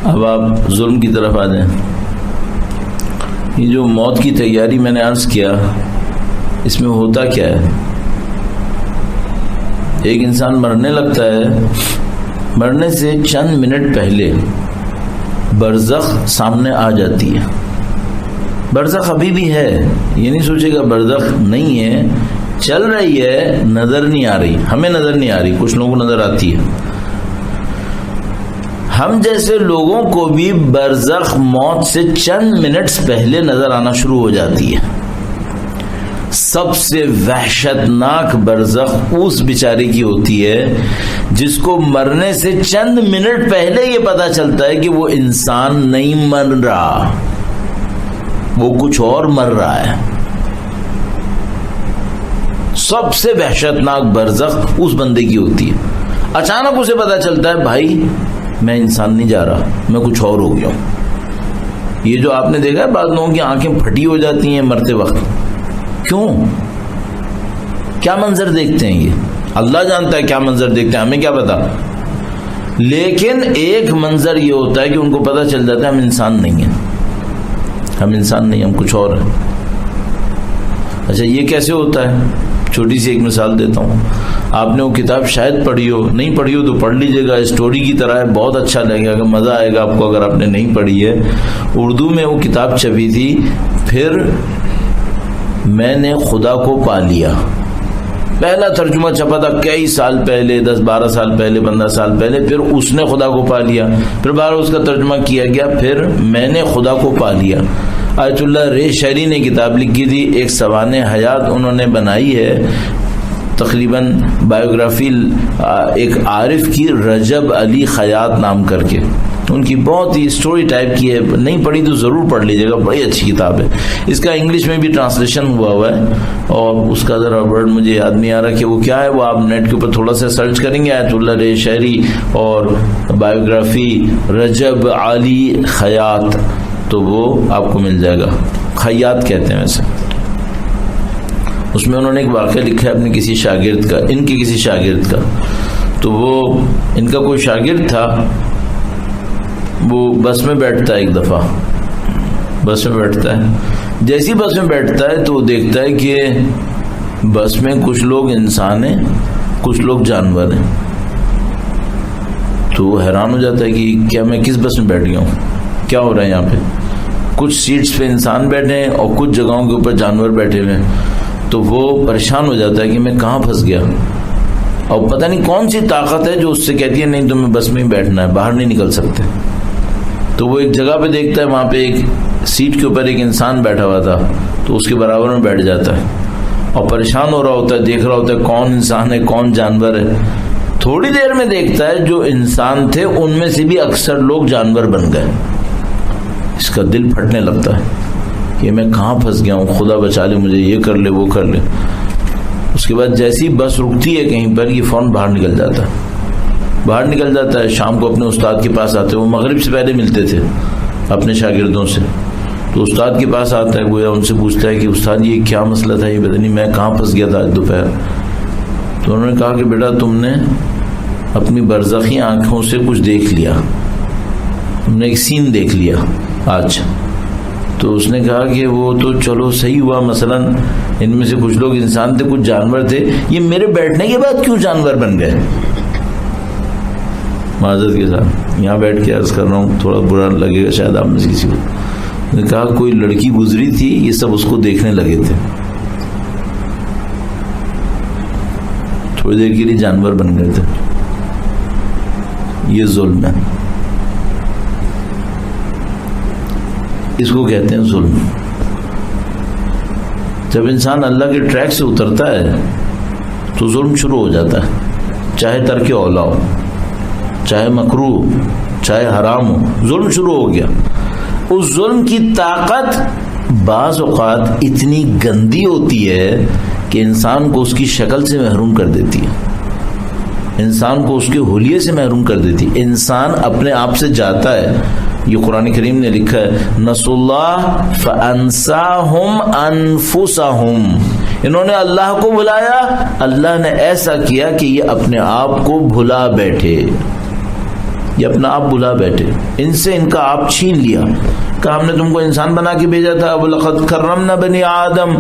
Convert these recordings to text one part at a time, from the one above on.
اب آپ ظلم کی طرف آ جائیں. یہ جو موت کی تیاری میں نے عرض کیا، اس میں ہوتا کیا ہے؟ ایک انسان مرنے لگتا ہے، مرنے سے چند منٹ پہلے برزخ سامنے آ جاتی ہے. برزخ ابھی بھی ہے، یہ نہیں سوچے گا برزخ نہیں ہے، چل رہی ہے، نظر نہیں آ رہی. ہمیں نظر نہیں آ رہی، کچھ لوگوں کو نظر آتی ہے. ہم جیسے لوگوں کو بھی برزخ موت سے چند منٹس پہلے نظر آنا شروع ہو جاتی ہے. سب سے وحشتناک برزخ اس بیچارے کی ہوتی ہے جس کو مرنے سے چند منٹ پہلے یہ پتا چلتا ہے کہ وہ انسان نہیں مر رہا، وہ کچھ اور مر رہا ہے. سب سے وحشتناک برزخ اس بندے کی ہوتی ہے. اچانک اسے پتا چلتا ہے بھائی میں انسان نہیں جا رہا، میں کچھ اور ہو گیا ہوں. یہ جو آپ نے دیکھا ہے بعض لوگوں کی آنکھیں پھٹی ہو جاتی ہیں مرتے وقت، کیوں؟ کیا منظر دیکھتے ہیں؟ یہ اللہ جانتا ہے کیا منظر دیکھتے ہیں، ہمیں کیا پتا. لیکن ایک منظر یہ ہوتا ہے کہ ان کو پتا چل جاتا ہے ہم انسان نہیں ہیں، ہم انسان نہیں، ہم کچھ اور ہیں. اچھا یہ کیسے ہوتا ہے؟ چھوٹی سی ایک مثال دیتا ہوں. آپ نے وہ کتاب شاید پڑھی ہو، نہیں پڑھی ہو تو پڑھ لیجئے گا، اسٹوری کی طرح ہے، بہت اچھا لگے گا، مزہ آئے گا آپ کو اگر آپ نے نہیں پڑھی ہے. اردو میں وہ کتاب چھپی تھی، پھر میں نے خدا کو پا لیا. پہلا ترجمہ چھپا تھا کئی سال پہلے، 10-12 سال پہلے، 15 سال پہلے. پھر اس نے خدا کو پا لیا، پھر بار اس کا ترجمہ کیا گیا، پھر میں نے خدا کو پا لیا. آیت اللہ رے شہری نے کتاب لکھی تھی، ایک سوانح حیات انہوں نے بنائی ہے، تقریباً بایوگرافی ایک عارف کی، رجب علی خیاط نام کر کے. ان کی بہت ہی اسٹوری ٹائپ کی ہے، نہیں پڑھی تو ضرور پڑھ لیجیے گا، بڑی اچھی کتاب ہے. اس کا انگلش میں بھی ٹرانسلیشن ہوا ہے، اور اس کا ذرا ورڈ مجھے یاد نہیں آ رہا کہ وہ کیا ہے. وہ آپ نیٹ کے اوپر تھوڑا سا سرچ کریں گے، آیت اللہ رے شہری اور بایوگرافی رجب علی خیاط، تو وہ آپ کو مل جائے گا. خیاط کہتے ہیں ویسے. اس میں انہوں نے ایک واقعہ لکھا ہے اپنے کسی شاگرد کا، ان کے کسی شاگرد کا. تو وہ ان کا کوئی شاگرد تھا، وہ بس میں بیٹھتا ہے، ایک دفعہ بس میں بیٹھتا ہے. جیسی بس میں بیٹھتا ہے تو وہ دیکھتا ہے کہ بس میں کچھ لوگ انسان ہیں، کچھ لوگ جانور ہیں. تو وہ حیران ہو جاتا ہے کہ کیا میں کس بس میں بیٹھ گیا ہوں، کیا ہو رہا ہے یہاں پہ. کچھ سیٹس پہ انسان بیٹھے ہیں اور کچھ جگہوں کے اوپر جانور بیٹھے ہوئے ہیں. تو وہ پریشان ہو جاتا ہے کہ میں کہاں پھنس گیا، اور پتہ نہیں کون سی طاقت ہے جو اس سے کہتی ہے نہیں تمہیں بس میں ہی بیٹھنا ہے، باہر نہیں نکل سکتے. تو وہ ایک جگہ پہ دیکھتا ہے، وہاں پہ ایک سیٹ کے اوپر ایک انسان بیٹھا ہوا تھا، تو اس کے برابر میں بیٹھ جاتا ہے اور پریشان ہو رہا ہوتا ہے، دیکھ رہا ہوتا ہے کون انسان ہے کون جانور ہے. تھوڑی دیر میں دیکھتا ہے جو انسان تھے ان میں سے بھی اکثر لوگ جانور بن گئے. اس کا دل پھٹنے لگتا ہے کہ میں کہاں پھنس گیا ہوں، خدا بچا لے مجھے، یہ کر لے وہ کر لے. اس کے بعد جیسی بس رکتی ہے کہیں پر، یہ فوراً باہر نکل جاتا ہے. باہر نکل جاتا ہے. شام کو اپنے استاد کے پاس آتے، وہ مغرب سے پہلے ملتے تھے اپنے شاگردوں سے. تو استاد کے پاس آتا ہے، گویا ان سے پوچھتا ہے کہ استاد یہ کیا مسئلہ تھا، یہ پتہ نہیں میں کہاں پھنس گیا تھا آج دوپہر. تو انہوں نے کہا کہ بیٹا تم نے اپنی برزخی آنکھوں سے کچھ دیکھ لیا، تم نے ایک سین دیکھ لیا آج. تو اس نے کہا کہ وہ تو چلو صحیح ہوا، مثلا ان میں سے کچھ لوگ انسان تھے کچھ جانور تھے، یہ میرے بیٹھنے کے بعد کیوں جانور بن گئے؟ معذرت کے ساتھ یہاں بیٹھ کے عرض کر رہا ہوں، تھوڑا برا لگے گا شاید آپ میں سے کسی کو. نے کہا کوئی لڑکی گزری تھی، یہ سب اس کو دیکھنے لگے تھے، تھوڑی دیر کے لیے جانور بن گئے تھے. یہ ظلم ہے، اس کو کہتے ہیں ظلم. جب انسان اللہ کے ٹریک سے اترتا ہے تو ظلم شروع ہو جاتا ہے، چاہے ترک اولا ہو، چاہے مکروہ، چاہے حرام ہو، ظلم شروع ہو گیا. اس ظلم کی طاقت بعض اوقات اتنی گندی ہوتی ہے کہ انسان کو اس کی شکل سے محروم کر دیتی ہے، انسان کو اس کے حلیے سے محروم کر دیتی ہے. انسان اپنے آپ سے جاتا ہے. یہ قرآن کریم نے لکھا ہے نسوا اللہ فانساہم انفسہم، انہوں نے اللہ کو بھلایا، اللہ نے ایسا کیا کہ یہ اپنے آپ کو بھلا بیٹھے. یہ اپنا آپ بلا بیٹھے، ان سے ان کا آپ چھین لیا، کہ ہم نے تم کو انسان بنا کے بھیجا تھا، وَلَقَدْ كَرَّمْنَا بَنِي آدم،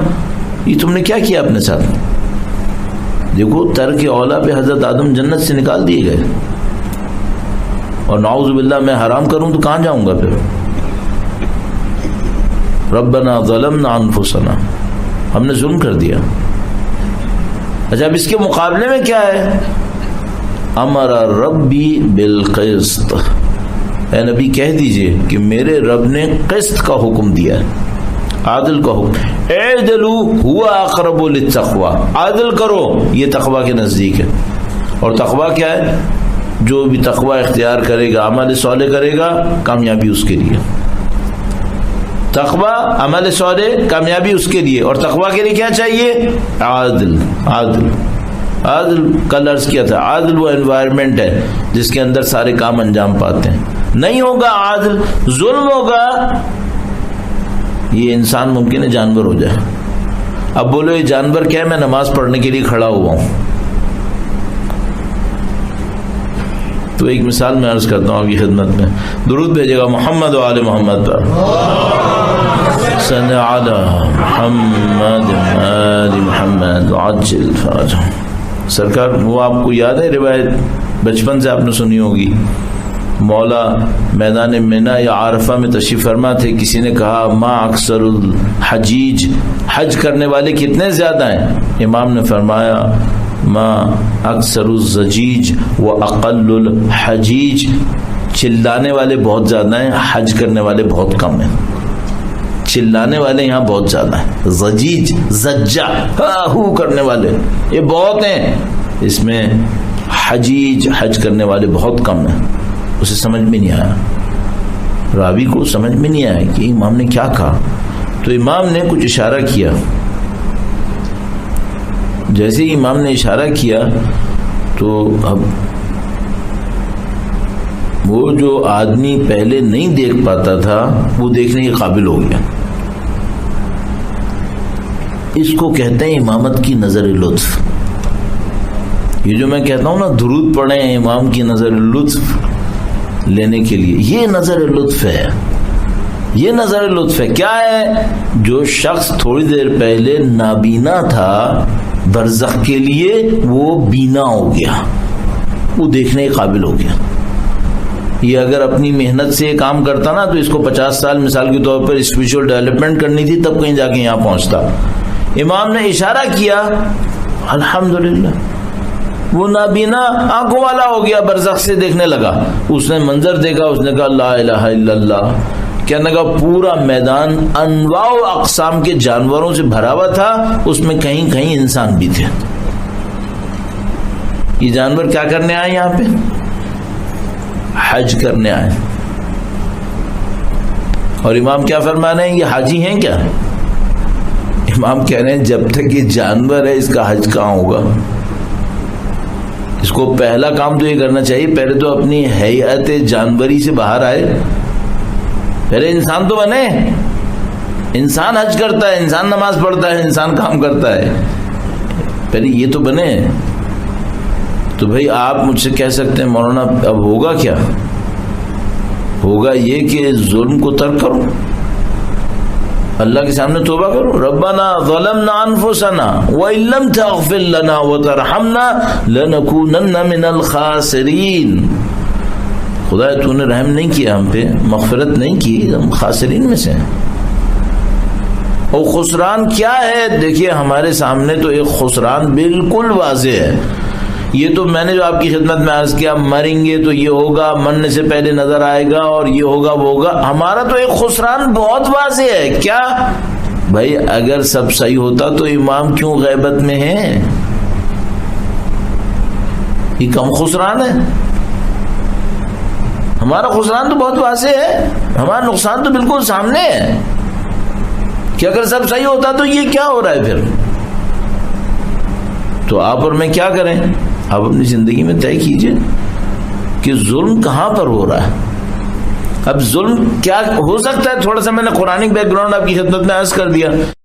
یہ تم نے کیا کیا اپنے ساتھ؟ دیکھو ترک اولا پہ حضرت آدم جنت سے نکال دیے گئے، اور نعوذ باللہ میں حرام کروں تو کہاں جاؤں گا پھر؟ ربنا ظلمنا انفسنا، ہم نے ظلم کر دیا۔ اچھا اب اس کے مقابلے میں کیا ہے؟ امر ربی بالقسط، اے نبی کہہ دیجئے کہ میرے رب نے قسط کا حکم دیا ہے، عادل کا حکم، اعدلوا هو اقرب للتقوی، عادل کرو، یہ تقوی کے نزدیک ہے۔ اور تقوی کیا ہے؟ جو بھی تقوی اختیار کرے گا، عمل صالح کرے گا، کامیابی اس کے لیے۔ تقوی عمل صالح کامیابی اس کے لیے، اور تقوی کے لیے کیا چاہیے؟ عادل۔ عادل عادل کل عرض کیا تھا، عادل وہ انوائرمنٹ ہے جس کے اندر سارے کام انجام پاتے ہیں۔ نہیں ہوگا عادل، ظلم ہوگا، یہ انسان ممکن ہے جانور ہو جائے۔ اب بولو یہ جانور کیا ہے؟ میں نماز پڑھنے کے لیے کھڑا ہوا ہوں، تو ایک مثال میں عرض کرتا ہوں آپ کی خدمت میں، درود بھیجے گا محمد و آل محمد پر، صلی علی محمد آل محمد عجل فرجہ۔ سرکار وہ آپ کو یاد ہے روایت بچپن سے آپ نے سنی ہوگی، مولا میدان مینا یا عرفہ میں تشریف فرما تھے، کسی نے کہا ما اکثر الحجیج، حج کرنے والے کتنے زیادہ ہیں؟ امام نے فرمایا ما اکثر الزجیج و اقل الحجیج، چلانے والے بہت زیادہ ہیں، حج کرنے والے بہت کم ہیں۔ چلانے والے یہاں بہت زیادہ ہیں، زجیج زجہ ہا ہو کرنے والے یہ بہت ہیں، اس میں حجیج حج کرنے والے بہت کم ہیں۔ اسے سمجھ میں نہیں آیا، راوی کو سمجھ میں نہیں آیا کہ امام نے کیا کہا، تو امام نے کچھ اشارہ کیا، جیسے ہی امام نے اشارہ کیا تو اب وہ جو آدمی پہلے نہیں دیکھ پاتا تھا وہ دیکھنے کے قابل ہو گیا۔ اس کو کہتے ہیں امامت کی نظر لطف۔ یہ جو میں کہتا ہوں نا درود پڑھیں امام کی نظر لطف لینے کے لیے، یہ نظر لطف ہے، یہ نظر لطف ہے۔ کیا ہے؟ جو شخص تھوڑی دیر پہلے نابینا تھا برزخ کے لیے وہ بینا ہو گیا، وہ دیکھنے کے قابل ہو گیا۔ یہ اگر اپنی محنت سے کام کرتا نا تو اس کو 50 سال مثال کے طور پر اسپریچول ڈیولپمنٹ کرنی تھی، تب کہیں جا کے یہاں پہنچتا۔ امام نے اشارہ کیا، الحمدللہ وہ نابینا آنکھوں والا ہو گیا، برزخ سے دیکھنے لگا، اس نے منظر دیکھا، اس نے کہا لا الہ الا اللہ، کہنے کا پورا میدان انواع و اقسام کے جانوروں سے بھرا ہوا تھا، اس میں کہیں کہیں انسان بھی تھے۔ یہ جانور کیا کرنے آئے یہاں پہ؟ حج کرنے آئے۔ اور امام کیا فرما رہے ہیں؟ یہ حاجی ہیں کیا؟ امام کہہ رہے ہیں جب تک یہ جانور ہے اس کا حج کہاں ہوگا؟ اس کو پہلا کام تو یہ کرنا چاہیے، پہلے تو اپنی حیات جانوری سے باہر آئے، پہلے انسان تو بنے۔ انسان حج کرتا ہے، انسان نماز پڑھتا ہے، انسان کام کرتا ہے، پہلے یہ تو بنے۔ تو بھئی آپ مجھ سے کہہ سکتے ہیں مولانا اب ہوگا کیا؟ ہوگا یہ کہ ظلم کو ترک کرو، اللہ کے سامنے توبہ کرو، ربنا ظلمنا انفسنا وان لم تغفر لنا وترحمنا لنکونن من الخاسرین۔ خدا تو نے رحم نہیں کیا ہم پہ، مغفرت نہیں کی، ہم خاسرین میں سے ہیں۔ اور خسران کیا ہے؟ دیکھیے ہمارے سامنے تو ایک خسران بالکل واضح ہے۔ یہ تو میں نے جو آپ کی خدمت میں عرض کیا، مریں گے تو یہ ہوگا، مرنے سے پہلے نظر آئے گا، اور یہ ہوگا وہ ہوگا۔ ہمارا تو ایک خسران بہت واضح ہے۔ کیا بھائی؟ اگر سب صحیح ہوتا تو امام کیوں غیبت میں ہے؟ یہ کم خسران ہے؟ ہمارا خسران تو بہت واضح ہے، ہمارا نقصان تو بالکل سامنے ہے کہ اگر سب صحیح ہوتا تو یہ کیا ہو رہا ہے پھر؟ تو آپ اور میں کیا کریں؟ آپ اپنی زندگی میں طے کیجئے کہ ظلم کہاں پر ہو رہا ہے۔ اب ظلم کیا ہو سکتا ہے؟ تھوڑا سا میں نے قرآنک بیک گراؤنڈ آپ کی خدمت میں عرض کر دیا۔